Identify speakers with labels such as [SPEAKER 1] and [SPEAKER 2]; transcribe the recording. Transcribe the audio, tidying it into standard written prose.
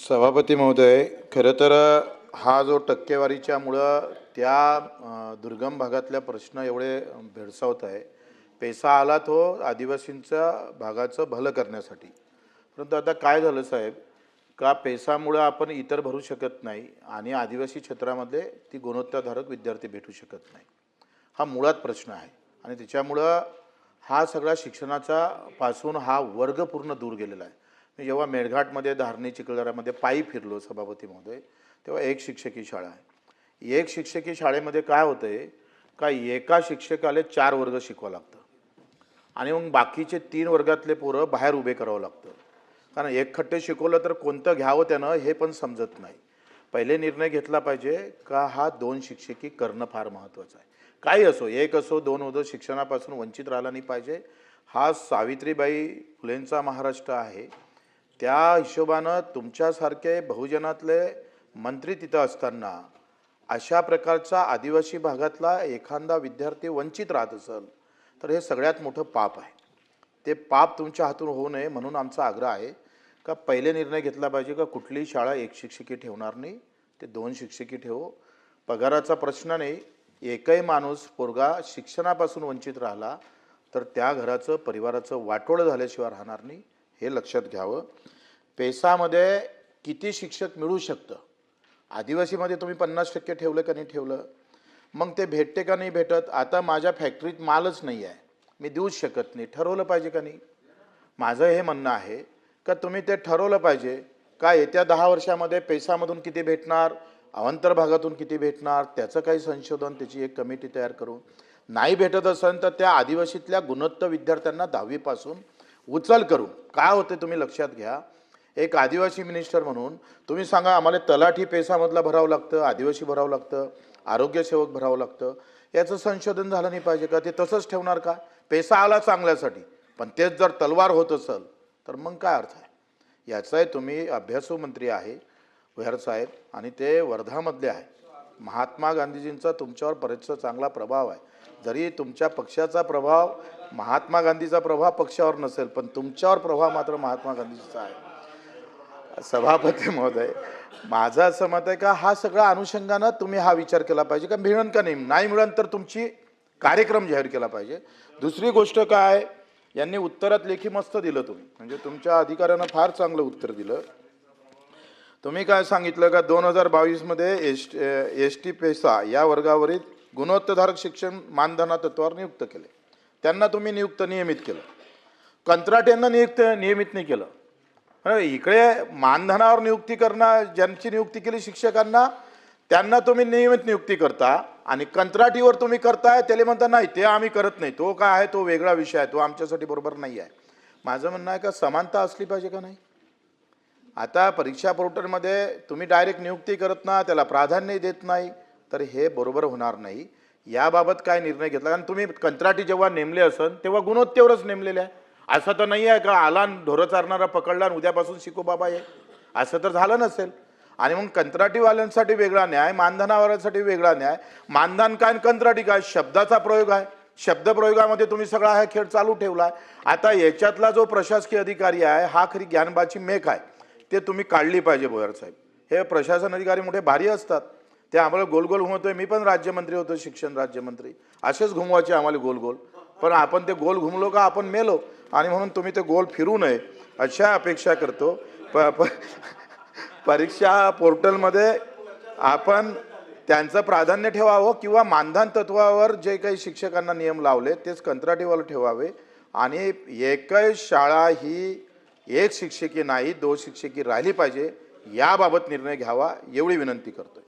[SPEAKER 1] सभापती महोदय, खरं तर हा जो टक्केवारीच्यामुळं त्या दुर्गम भागातल्या प्रश्न एवढे भेडसावत आहे. पैसा आला तो आदिवासींच्या भागाचं भलं करण्यासाठी. परंतु आता काय झालं साहेब, का पैसामुळं आपण इतर भरू शकत नाही आणि आदिवासी क्षेत्रामध्ये ती गुणवत्ताधारक विद्यार्थी भेटू शकत नाही. हा मुळात प्रश्न आहे आणि त्याच्यामुळं हा सगळा शिक्षणाचा पासून हा वर्ग पूर्ण दूर गेलेला आहे. मी जेव्हा मेळघाटमध्ये, धारणी, चिखलदऱ्यामध्ये पायी फिरलो सभापती महोदय, तेव्हा एक शिक्षकी शाळा आहे. एक शिक्षकी शाळेमध्ये काय होतं आहे का एका शिक्षकाला 4 वर्ग शिकवावं लागतं आणि मग बाकीचे 3 वर्गातले पोरं बाहेर उभे करावं लागतं. कारण एकखट्टे शिकवलं तर कोणतं घ्यावं त्यानं हे पण समजत नाही. पहिले निर्णय घेतला पाहिजे का हा 2 शिक्षकी करणं फार महत्त्वाचं आहे. काही असो, 1 असो 2 असो, शिक्षणापासून वंचित राहिला नाही पाहिजे. हा सावित्रीबाई फुलेंचा महाराष्ट्र आहे. त्या हिशोबानं तुमच्यासारखे बहुजनातले मंत्री तिथं असताना अशा प्रकारचा आदिवासी भागातला एखादा विद्यार्थी वंचित राहत असेल तर हे सगळ्यात मोठं पाप आहे. ते पाप तुमच्या हातून होऊ नये म्हणून आमचा आग्रह आहे का पहिले निर्णय घेतला पाहिजे का कुठलीही शाळा 1 शिक्षकी ठेवणार नाही, ते 2 शिक्षकी ठेवो. पगाराचा प्रश्न नाही, एकही माणूस पोरगा शिक्षणापासून वंचित राहिला तर त्या घराचं, परिवाराचं वाटोळं झाल्याशिवाय राहणार नाही, हे लक्षात घ्यावं. पैसामध्ये किती शिक्षक मिळू शकतं, आदिवासीमध्ये तुम्ही 50% ठेवलं का नाही ठेवलं, मग ते भेटते का नाही भेटत. आता माझ्या फॅक्टरीत मालच नाही आहे, मी देऊच शकत नाही, ठरवलं पाहिजे का नाही. माझं हे म्हणणं आहे का तुम्ही ते ठरवलं पाहिजे का येत्या 10 वर्षामध्ये पैसामधून किती भेटणार, अवांतर भागातून किती भेटणार, त्याचं काही संशोधन, त्याची एक कमिटी तयार करून. नाही भेटत असेल तर त्या आदिवासीतल्या गुणवत्ता विद्यार्थ्यांना 10वी पासून उचल करून. काय होते तुम्ही लक्षात घ्या, एक आदिवासी मिनिस्टर म्हणून तुम्ही सांगा आम्हाला तलाठी पैसामधला भरावं लागतं, आदिवासी भरावं लागतं, आरोग्यसेवक भरावं लागतं. याचं संशोधन झालं नाही पाहिजे का. ते तसंच ठेवणार का. पैसा आला चांगल्यासाठी, पण तेच जर तलवार होत असेल तर मग काय अर्थ आहे. याचाही तुम्ही अभ्यासू मंत्री आहे भुयार साहेब आणि ते वर्धामधले आहे. महात्मा गांधीजींचा तुमच्यावर बरेचसा चांगला प्रभाव आहे. जरी तुमच्या पक्षाचा प्रभाव, महात्मा गांधीचा प्रभाव पक्षावर नसेल, पण तुमच्यावर प्रभाव मात्र महात्मा गांधीजीचा आहे. सभापती महोदय, माझं असं मत आहे का हा सगळा अनुषंगानं तुम्ही हा विचार केला पाहिजे का मिळेल का नाही. नाही मिळेल तर तुमची कार्यक्रम जाहीर केला पाहिजे. दुसरी गोष्ट काय, यांनी उत्तरात लेखी मस्त दिलं तुम्ही, म्हणजे तुमच्या अधिकाऱ्यानं फार चांगलं उत्तर दिलं. तुम्ही काय सांगितलं का 2022 मध्ये एस.टी. पैसा या वर्गावरील गुणवत्ताधारक शिक्षण मानधना तत्वावर नियुक्त केले. त्यांना तुम्ही नियमित केलं. कंत्राट्यांना नियमित नाही केलं. इकडे मानधनावर नियुक्ती करणं, ज्यांची नियुक्ती केली शिक्षकांना त्यांना तुम्ही नियमित नियुक्ती करता आणि कंत्राटीवर तुम्ही करताय त्याला म्हणता नाही ते आम्ही करत नाही, तो काय आहे तो वेगळा विषय आहे, तो आमच्यासाठी बरोबर नाही आहे. माझं म्हणणं आहे का समानता असली पाहिजे का नाही. आता परीक्षा पोर्टलमध्ये तुम्ही डायरेक्ट नियुक्ती करत ना, त्याला प्राधान्य देत नाही, तर हे बरोबर होणार नाही. याबाबत काय निर्णय घेतला. कारण तुम्ही कंत्राटी जेव्हा नेमले असन तेव्हा गुणवत्तेवरच नेमलेले आहे. असं तर नाही आहे का आला ढोरं चारणारा पकडला आणि उद्यापासून शिको बाबा हे, असं तर झालं नसेल. आणि मग कंत्राटीवाल्यांसाठी वेगळा न्याय, मानधनावाल्यांसाठी वेगळा न्याय. मानधन काय कंत्राटी काय, शब्दाचा प्रयोग आहे. शब्दप्रयोगामध्ये तुम्ही सगळा हा खेळ चालू ठेवला आहे. आता याच्यातला जो प्रशासकीय अधिकारी आहे हा खरी ज्ञानबाची मेघ आहे, ते तुम्ही काढली पाहिजे भुयार साहेब. हे प्रशासन अधिकारी मोठे भारी असतात, ते आम्हाला गोल गोल घुमवतोय. मी पण राज्यमंत्री होतो, शिक्षण राज्यमंत्री, असेच घुमवायचे आम्हाला गोल गोल. पण आपण ते गोल घुमलो का आपण मेलो, आणि म्हणून तुम्ही ते गोल फिरू नये अशा अपेक्षा करतो. परीक्षा पोर्टलमध्ये आपण त्यांचं प्राधान्य ठेवावं किंवा मानधन तत्वावर जे काही शिक्षकांना नियम लावले तेच कंत्राटीवाले ठेवावे. आणि एकही शाळा ही 1 शिक्षकी नाही 2 शिक्षकी राहिली पाहिजे याबाबत निर्णय घ्यावा, एवढी विनंती करतोय.